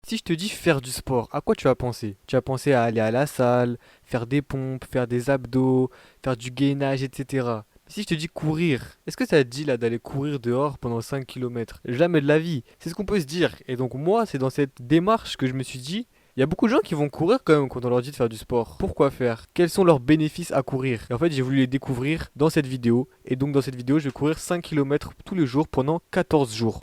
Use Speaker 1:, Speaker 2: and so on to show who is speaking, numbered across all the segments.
Speaker 1: Si je te dis faire du sport, à quoi tu vas penser? Tu vas penser à aller à la salle, faire des pompes, faire des abdos, faire du gainage, etc. Mais si je te dis courir, est-ce que ça te dit là d'aller courir dehors pendant 5 kilomètres? Jamais de la vie. C'est ce qu'on peut se dire. Et donc moi, c'est dans cette démarche que je me suis dit, il y a beaucoup de gens qui vont courir quand même quand on leur dit de faire du sport. Pourquoi faire? Quels sont leurs bénéfices à courir? Et en fait, j'ai voulu les découvrir dans cette vidéo. Et donc dans cette vidéo, je vais courir 5 kilomètres tous les jours pendant 14 jours.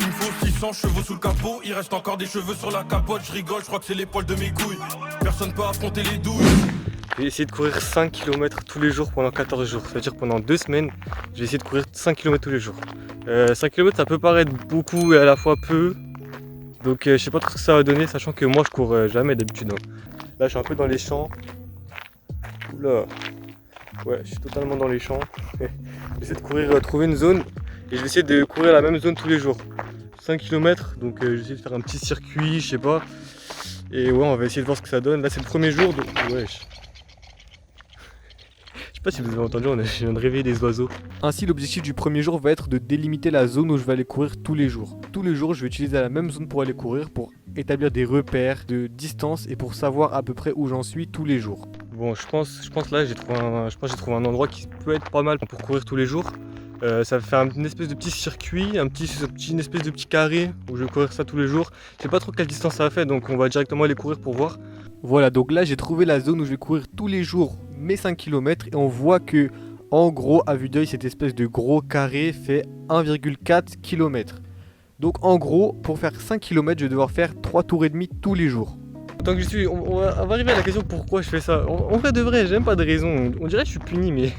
Speaker 2: Il me faut 600 chevaux sous le capot, il reste encore des cheveux sur la capote, je rigole, je crois que c'est les poils de mes couilles. Personne peut affronter les douilles.
Speaker 1: Je vais essayer de courir 5 kilomètres tous les jours pendant 14 jours. C'est-à-dire pendant 2 semaines, je vais essayer de courir 5 kilomètres tous les jours. 5 kilomètres ça peut paraître beaucoup et à la fois peu. Donc je sais pas trop ce que ça va donner, sachant que moi je cours jamais d'habitude, hein. Là je suis un peu dans les champs. Oula. Ouais, je suis totalement dans les champs. Je vais essayer de courir, trouver une zone. Et je vais essayer de courir la même zone tous les jours. 5 kilomètres, donc je vais essayer de faire un petit circuit, je sais pas. Et ouais, on va essayer de voir ce que ça donne. Là c'est le premier jour, donc wesh. Je sais pas si vous avez entendu, je viens de réveiller des oiseaux. Ainsi, l'objectif du premier jour va être de délimiter la zone où je vais aller courir tous les jours. Tous les jours, je vais utiliser la même zone pour aller courir, pour établir des repères de distance et pour savoir à peu près où j'en suis tous les jours. Bon, je pense là, j'ai trouvé un endroit qui peut être pas mal pour courir tous les jours. Ça va faire une espèce de petit circuit, une espèce de petit carré où je vais courir ça tous les jours. Je sais pas trop quelle distance ça fait, donc on va directement aller courir pour voir. Voilà, donc là j'ai trouvé la zone où je vais courir tous les jours mes 5 kilomètres et on voit que, en gros, à vue d'œil, cette espèce de gros carré fait 1,4 km. Donc en gros, pour faire 5 kilomètres, je vais devoir faire 3 tours et demi tous les jours. Tant que je suis, on va arriver à la question pourquoi je fais ça. En vrai de vrai, j'ai même pas de raison. On dirait que je suis puni, mais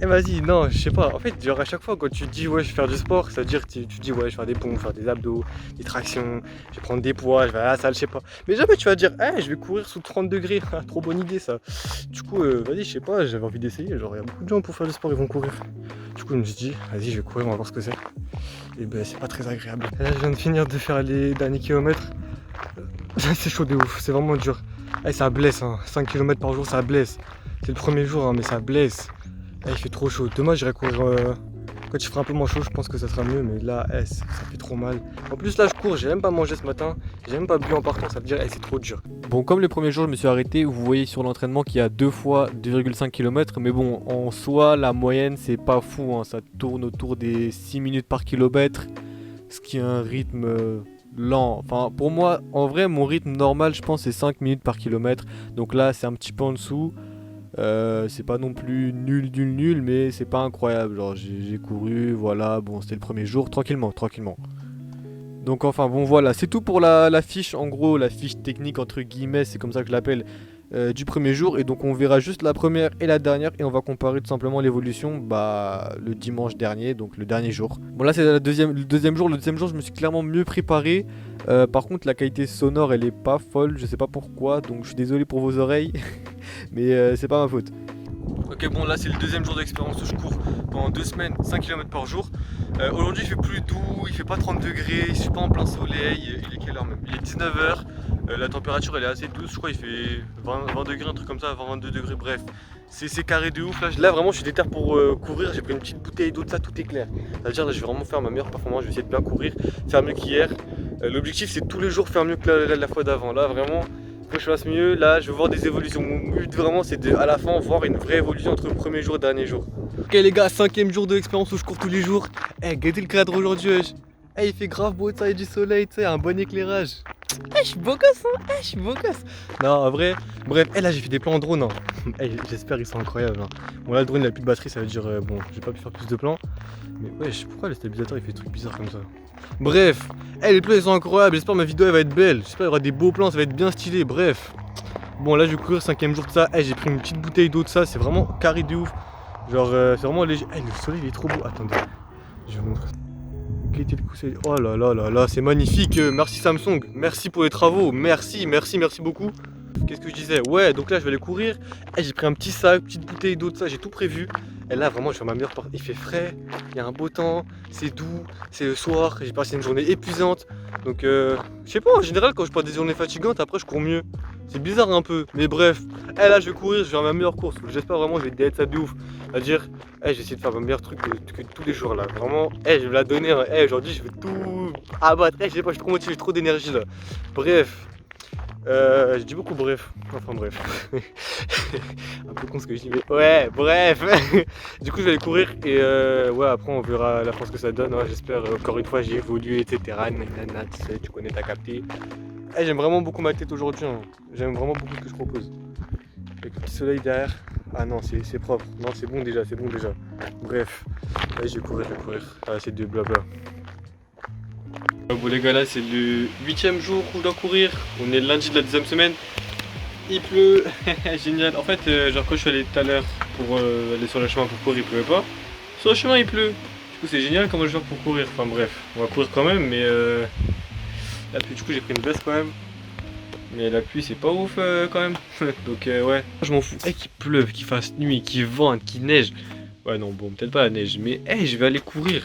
Speaker 1: vas-y, non, je sais pas. En fait, genre à chaque fois quand tu dis ouais, je vais faire du sport, ça veut dire que tu dis ouais, je vais faire des pompes, faire des abdos, des tractions, je vais prendre des poids, je vais à la salle, je sais pas. Mais jamais tu vas dire, je vais courir sous 30 degrés. Ah, trop bonne idée ça. Du coup, vas-y, je sais pas, j'avais envie d'essayer. Genre, il y a beaucoup de gens pour faire du sport, ils vont courir. Du coup, je me suis dit, vas-y, je vais courir, on va voir ce que c'est. Et ben, c'est pas très agréable. Là, je viens de finir de faire les derniers kilomètres. C'est chaud de ouf, c'est vraiment dur. Ça blesse, hein. 5 km par jour, ça blesse. C'est le premier jour, hein, mais ça blesse. Il fait trop chaud. Demain, j'irai courir quand il fera un peu moins chaud, je pense que ça sera mieux. Mais là, ça fait trop mal. En plus, là, je cours, j'ai même pas mangé ce matin. J'ai même pas bu en partant, ça veut dire c'est trop dur. Bon, comme les premiers jours, je me suis arrêté. Vous voyez sur l'entraînement qu'il y a 2 fois 2,5 km. Mais bon, en soi, la moyenne, c'est pas fou, hein. Ça tourne autour des 6 minutes par kilomètre. Ce qui est un rythme lent. Enfin, pour moi, en vrai, mon rythme normal, je pense, c'est 5 minutes par kilomètre. Donc là, c'est un petit peu en dessous. C'est pas non plus nul, mais c'est pas incroyable. Genre, j'ai couru, voilà. Bon, c'était le premier jour, tranquillement. Donc, enfin, bon, voilà. C'est tout pour la fiche. En gros, la fiche technique, entre guillemets, c'est comme ça que je l'appelle. Du premier jour, et donc on verra juste la première et la dernière et on va comparer tout simplement l'évolution le dimanche dernier, donc le dernier jour. Bon, là c'est le deuxième jour, je me suis clairement mieux préparé. Par contre la qualité sonore elle est pas folle, je sais pas pourquoi, donc je suis désolé pour vos oreilles mais c'est pas ma faute. Ok, bon, là c'est le deuxième jour d'expérience où je cours pendant 2 semaines, 5 km par jour. Aujourd'hui il fait plus doux, il fait pas 30 degrés, je suis pas en plein soleil. Il est quelle heure même? Il est 19h. La température elle est assez douce, je crois il fait 20 degrés, un truc comme ça, 22 degrés, bref. C'est carré de ouf. Là vraiment je suis déter pour courir, j'ai pris une petite bouteille d'eau de ça, tout est clair. Ça veut dire là je vais vraiment faire ma meilleure performance, je vais essayer de bien courir, faire mieux qu'hier. L'objectif c'est tous les jours faire mieux que la fois d'avant. Là vraiment, faut que je fasse mieux, là je veux voir des évolutions. Mon but vraiment c'est de à la fin voir une vraie évolution entre le premier jour et le dernier jour. Ok les gars, 5ème jour de l'expérience où je cours tous les jours. Regardez le cadre aujourd'hui, wesh. Il fait grave beau, ça et du soleil, tu sais, un bon éclairage. Je suis beau gosse, hein. Je suis beau gosse. Non, en vrai, bref, là j'ai fait des plans en drone, hein. J'espère qu'ils sont incroyables, hein. Bon là le drone il a plus de batterie, ça veut dire bon, j'ai pas pu faire plus de plans. Mais wesh, pourquoi le stabilisateur il fait des trucs bizarres comme ça? Bref, les plans ils sont incroyables, j'espère ma vidéo elle va être belle. J'espère qu'il y aura des beaux plans, ça va être bien stylé, bref. Bon là je vais courir 5ème jour de ça, j'ai pris une petite bouteille d'eau de ça, c'est vraiment carré de ouf. Genre c'est vraiment léger. Le soleil il est trop beau, attendez, je vais vous montrer. Oh là là là là, c'est magnifique, merci Samsung, merci pour les travaux, merci beaucoup. Qu'est-ce que je disais? Ouais, donc là je vais aller courir, j'ai pris un petit sac, petite bouteille d'eau de ça, j'ai tout prévu. Et là vraiment je fais ma meilleure part, il fait frais, il y a un beau temps, c'est doux, c'est le soir, j'ai passé une journée épuisante. Donc je sais pas, en général quand je passe des journées fatigantes, après je cours mieux. C'est bizarre un peu, mais bref. Là je vais courir, je vais faire ma meilleure course. J'espère vraiment que je vais détruire ça de ouf. C'est-à-dire, je vais essayer de faire ma meilleure truc que tous les jours là. Vraiment, je vais la donner. Aujourd'hui je vais tout abattre. Je sais pas, je suis trop motivé, j'ai trop d'énergie là. Bref. Je dis beaucoup bref. Enfin bref. Un peu con ce que je dis, mais ouais, bref. Du coup je vais aller courir et ouais, après on verra à la fin ce que ça donne. J'espère, encore une fois j'ai évolué, etc. Nanana, tu sais, tu connais, t'as capté. J'aime vraiment beaucoup ma tête aujourd'hui, hein. J'aime vraiment beaucoup ce que je propose. Avec le petit soleil derrière. Ah non, c'est propre. Non, c'est bon déjà, c'est bon déjà. Bref, allez, je vais courir. C'est de blabla. Bon les gars, là c'est le 8ème jour où je dois courir. On est lundi de la 10ème semaine. Il pleut, génial. En fait, genre quand je suis allé tout à l'heure pour aller sur le chemin pour courir, il pleuvait pas. Sur le chemin il pleut. Du coup c'est génial comment je vais faire pour courir. Enfin bref, on va courir quand même, mais la pluie, du coup j'ai pris une veste quand même. Mais la pluie c'est pas ouf quand même. Donc ouais, je m'en fous. Qu'il pleuve, qu'il fasse nuit, qu'il vente, qu'il neige. Ouais non bon, peut-être pas la neige, mais je vais aller courir.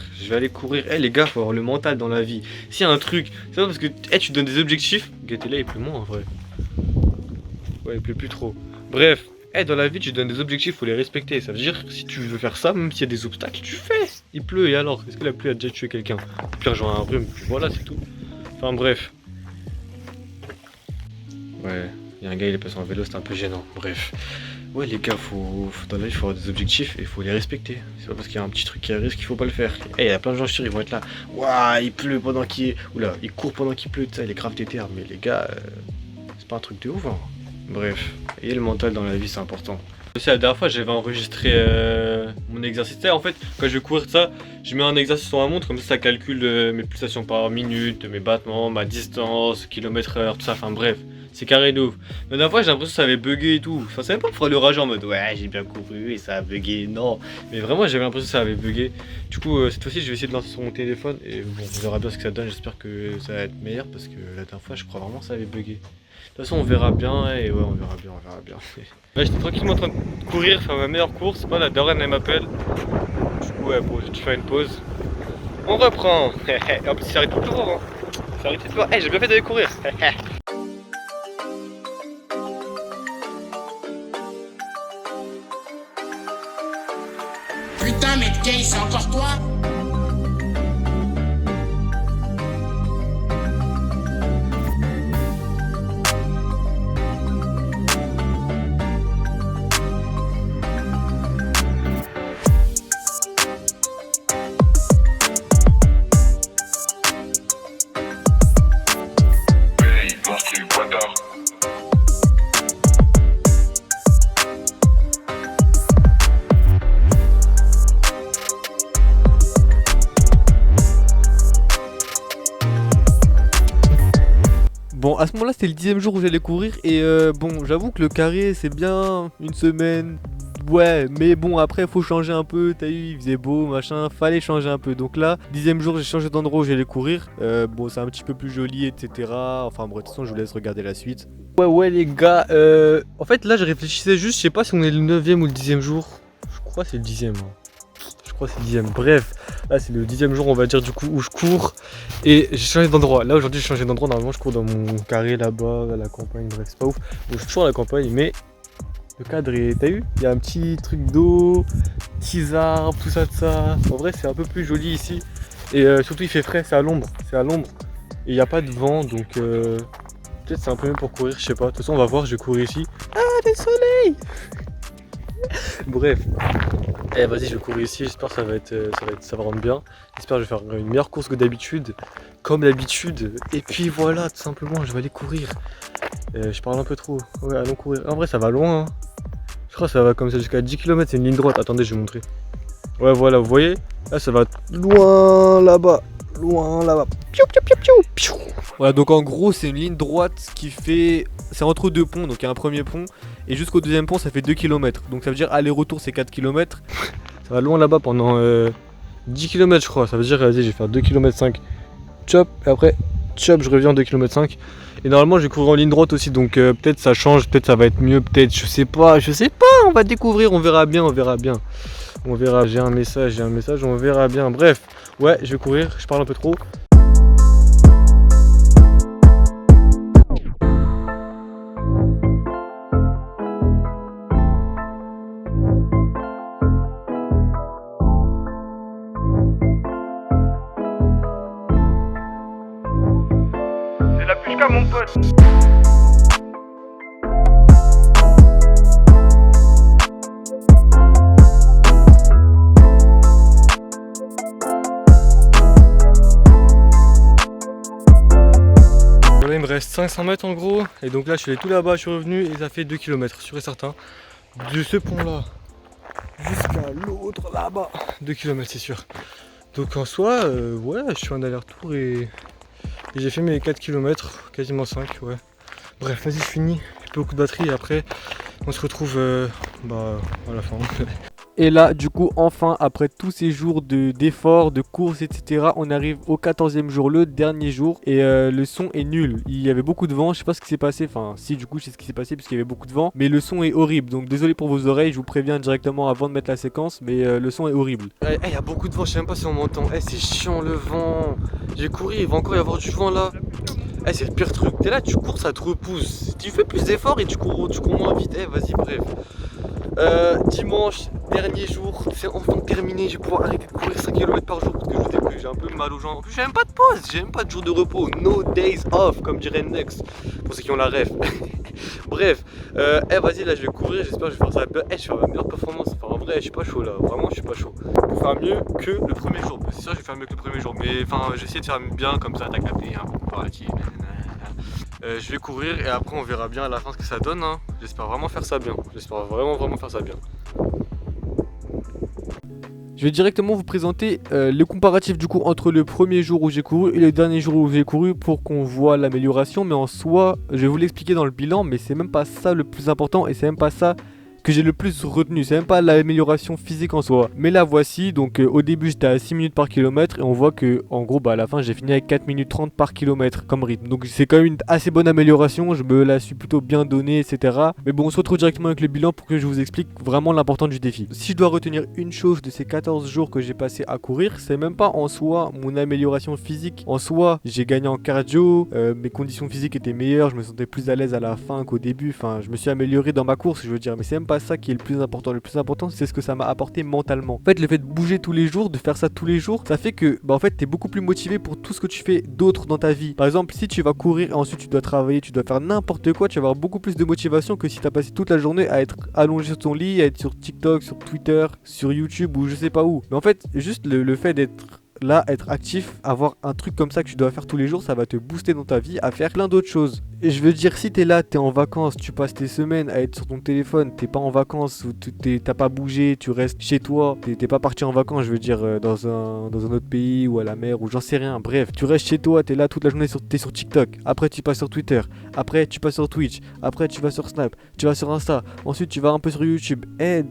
Speaker 1: Les gars, faut avoir le mental dans la vie. S'il y a un truc, c'est pas parce que tu donnes des objectifs. Gâtez là il pleut moins en vrai. Ouais il pleut plus trop. Bref, dans la vie tu donnes des objectifs, faut les respecter. Ça veut dire si tu veux faire ça, même s'il y a des obstacles, tu fais. Il pleut et alors, est-ce que la pluie a déjà tué quelqu'un? Pire genre un rhume, puis voilà c'est tout. Enfin bref. Ouais, il y a un gars il est passé en vélo, c'était un peu gênant. Bref. Ouais les gars, dans la vie il faut avoir des objectifs et il faut les respecter. C'est pas parce qu'il y a un petit truc qui arrive qu'il faut pas le faire. Il y a plein de gens sûrs, ils vont être là. Waouh, il pleut pendant qu'il... Oula, il court pendant qu'il pleut, ça il est grave tétère. Mais les gars, c'est pas un truc de ouf hein. Bref, et le mental dans la vie c'est important. Aussi la dernière fois j'avais enregistré mon exercice. En fait quand je vais courir ça, je mets un exercice sur ma montre, comme ça calcule mes pulsations par minute, mes battements, ma distance, kilomètre/heure, tout ça, enfin bref. C'est carré de ouf. La dernière fois j'ai l'impression que ça avait bugué et tout. Enfin, ça même pas pour le rager en mode ouais j'ai bien couru et ça a bugué. Non. Mais vraiment j'avais l'impression que ça avait bugué. Du coup cette fois-ci je vais essayer de lancer sur mon téléphone. Et bon on verra bien ce que ça donne. J'espère que ça va être meilleur parce que la dernière fois je crois vraiment que ça avait bugué. De toute façon on verra bien et ouais on verra bien. Là j'étais tranquillement en train de courir, faire ma meilleure course. Pas la Doreen elle m'appelle. Du coup ouais bon je vais faire une pause. On reprend. Et en plus ça arrête toujours hein. Ça arrête toujours. J'ai bien fait d'aller courir.
Speaker 3: Putain, mais gay, c'est encore toi?
Speaker 1: Bon, à ce moment-là, c'était le 10ème jour où j'allais courir. Et bon, j'avoue que le carré, c'est bien une semaine. Ouais, mais bon, après, faut changer un peu. T'as vu, il faisait beau, machin. Fallait changer un peu. Donc là, 10ème jour, j'ai changé d'endroit où j'allais courir. Bon, c'est un petit peu plus joli, etc. Enfin, bref, de toute façon, je vous laisse regarder la suite. Ouais, les gars. En fait, là, je réfléchissais juste. Je sais pas si on est le 9ème ou le 10ème jour. Je crois que c'est le 10ème. Je crois que c'est le 10ème. Bref, là c'est le 10ème jour on va dire du coup où je cours. Et j'ai changé d'endroit. Là aujourd'hui j'ai changé d'endroit. Normalement je cours dans mon carré là-bas, à la campagne, bref c'est pas ouf. Bon je suis toujours à la campagne mais le cadre est... T'as vu? Il y a un petit truc d'eau, petits arbres, tout ça de ça. En vrai c'est un peu plus joli ici. Et surtout il fait frais, c'est à l'ombre. Et il n'y a pas de vent donc peut-être c'est un peu mieux pour courir, je sais pas. De toute façon on va voir, je vais courir ici. Ah le soleil. Bref, vas-y je vais courir ici, j'espère que ça va rendre bien. J'espère que je vais faire une meilleure course que d'habitude, comme d'habitude. Et puis voilà, tout simplement, je vais aller courir. Je parle un peu trop, ouais allons courir. En vrai ça va loin, hein. Je crois que ça va comme ça jusqu'à 10 km, c'est une ligne droite. Attendez, je vais vous montrer. Ouais voilà, vous voyez? Là ça va loin là-bas. Piou, piou, piou, piou, piou. Voilà, donc en gros c'est une ligne droite qui fait... C'est entre deux ponts, donc il y a un premier pont. Et jusqu'au deuxième pont ça fait 2 km. Donc ça veut dire aller-retour c'est 4 km. Ça va loin là-bas pendant 10 km je crois. Ça veut dire vas-y je vais faire 2 km 5. Chop, et après chop je reviens 2 km 5. Et normalement je vais courir en ligne droite aussi. Donc peut-être ça change, peut-être ça va être mieux, peut-être je sais pas. On va découvrir, on verra bien. On verra, j'ai un message, on verra bien. Bref, ouais je vais courir, je parle un peu trop.
Speaker 4: Chica mon pote.
Speaker 1: Voilà, il me reste 500 mètres en gros, et donc là je suis allé tout là-bas, je suis revenu et ça fait 2 km, sûr et certain. De ce pont là jusqu'à l'autre là-bas, 2 km c'est sûr. Donc en soi, ouais, je suis en aller-retour et j'ai fait mes 4 km, quasiment 5, ouais. Bref, vas-y, je finis, j'ai plus beaucoup de batterie et après on se retrouve à la fin. Et là, du coup, enfin, après tous ces jours d'efforts, de courses, etc., on arrive au 14e jour, le dernier jour. Et le son est nul. Il y avait beaucoup de vent, je sais pas ce qui s'est passé. Enfin, si, du coup, je sais ce qui s'est passé puisqu'il y avait beaucoup de vent. Mais le son est horrible. Donc, désolé pour vos oreilles, je vous préviens directement avant de mettre la séquence. Mais le son est horrible. Il y a beaucoup de vent, je sais même pas si on m'entend. C'est chiant le vent. J'ai couru, il va encore y avoir du vent là. C'est le pire truc. T'es là, tu cours, ça te repousse. Tu fais plus d'efforts et tu cours moins vite. Vas-y, bref. Dimanche, dernier jour, c'est enfin terminé, je vais pouvoir arrêter de courir 5 km par jour parce que je vous ai que j'ai un peu mal aux jambes. En plus j'ai même pas de pause, j'ai même pas de jour de repos, no days off comme dirait Next, pour ceux qui ont la ref. Bref, vas-y là je vais courir, j'espère que je vais faire ça, je vais faire ma meilleure performance, enfin en vrai je suis pas chaud là, vraiment je suis pas chaud. Pour faire mieux que le premier jour, c'est sûr je vais faire mieux que le premier jour, mais enfin j'essaie de faire bien comme ça, t'as capté, hein, comparatif. Je vais courir et après on verra bien à la fin ce que ça donne, hein. J'espère vraiment faire ça bien, j'espère vraiment faire ça bien. Je vais directement vous présenter le comparatif du coup entre le premier jour où j'ai couru et le dernier jour où j'ai couru pour qu'on voit l'amélioration. Mais en soi, je vais vous l'expliquer dans le bilan, mais c'est même pas ça le plus important et c'est même pas ça que j'ai le plus retenu, c'est même pas l'amélioration physique en soi. Mais là voici, donc au début j'étais à 6 minutes par kilomètre et on voit que en gros à la fin j'ai fini avec 4 minutes 30 par kilomètre comme rythme. Donc c'est quand même une assez bonne amélioration, je me la suis plutôt bien donnée, etc. Mais bon, on se retrouve directement avec le bilan pour que je vous explique vraiment l'importance du défi. Si je dois retenir une chose de ces 14 jours que j'ai passé à courir, c'est même pas en soi mon amélioration physique. En soi, j'ai gagné en cardio, mes conditions physiques étaient meilleures, je me sentais plus à l'aise à la fin qu'au début. Enfin, je me suis amélioré dans ma course, je veux dire, mais c'est même pas ça qui est le plus important. Le plus important, c'est ce que ça m'a apporté mentalement. En fait, le fait de bouger tous les jours, de faire ça tous les jours, ça fait que en fait, t'es beaucoup plus motivé pour tout ce que tu fais d'autre dans ta vie. Par exemple, si tu vas courir et ensuite tu dois travailler, tu dois faire n'importe quoi, tu vas avoir beaucoup plus de motivation que si t'as passé toute la journée à être allongé sur ton lit, à être sur TikTok, sur Twitter, sur YouTube ou je sais pas où. Mais en fait, juste le fait d'être là, être actif, avoir un truc comme ça que tu dois faire tous les jours, ça va te booster dans ta vie à faire plein d'autres choses. Et je veux dire, si t'es là, t'es en vacances, tu passes tes semaines à être sur ton téléphone, t'es pas en vacances, ou t'as pas bougé, tu restes chez toi, t'es pas parti en vacances, je veux dire, dans un autre pays ou à la mer ou j'en sais rien. Bref, tu restes chez toi, t'es là toute la journée, t'es sur TikTok, après tu passes sur Twitter, après tu passes sur Twitch, après tu vas sur Snap, tu vas sur Insta, ensuite tu vas un peu sur YouTube.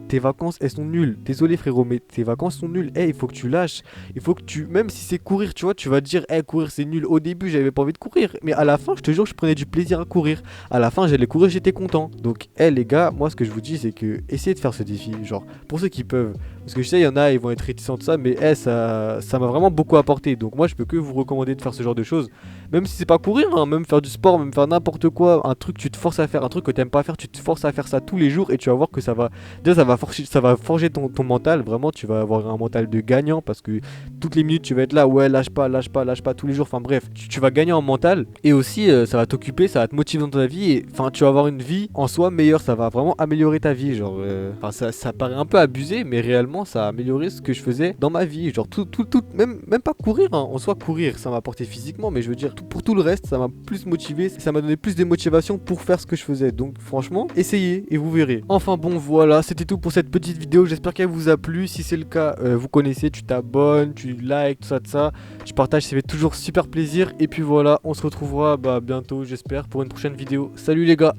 Speaker 1: Tes vacances, elles sont nulles. Désolé frérot, mais tes vacances sont nulles. Il faut que tu lâches, il faut que même si c'est courir, tu vois, tu vas te dire, courir c'est nul. Au début, j'avais pas envie de courir, mais à la fin, je te jure, je prenais du plaisir à courir. À la fin, j'allais courir, j'étais content. Donc, les gars, moi, ce que je vous dis, c'est que essayez de faire ce défi. Genre, pour ceux qui peuvent, parce que je sais, il y en a, ils vont être réticents de ça, mais ça m'a vraiment beaucoup apporté. Donc, moi, je peux que vous recommander de faire ce genre de choses. Même si c'est pas courir, hein, même faire du sport, même faire n'importe quoi, un truc que tu te forces à faire, un truc que t'aimes pas faire, tu te forces à faire ça tous les jours et tu vas voir que ça va forger ton mental. Vraiment, tu vas avoir un mental de gagnant parce que toutes les minutes, tu vas être là, ouais, lâche pas tous les jours. Enfin bref, tu vas gagner en mental et aussi ça va t'occuper, ça va te motiver dans ta vie et enfin tu vas avoir une vie en soi meilleure, ça va vraiment améliorer ta vie. Genre, ça paraît un peu abusé, mais réellement ça a amélioré ce que je faisais dans ma vie. Genre même pas courir, hein. En soi courir, ça m'a apporté physiquement, mais je veux dire pour tout le reste, ça m'a plus motivé, ça m'a donné plus de motivation pour faire ce que je faisais. Donc franchement, essayez et vous verrez. Enfin bon, voilà, c'était tout pour cette petite vidéo. J'espère qu'elle vous a plu. Si c'est le cas, vous connaissez, tu t'abonnes, tu likes, tout ça, tu partages, ça fait toujours super plaisir. Et puis voilà, on se retrouvera bientôt, j'espère, pour une prochaine vidéo. Salut les gars!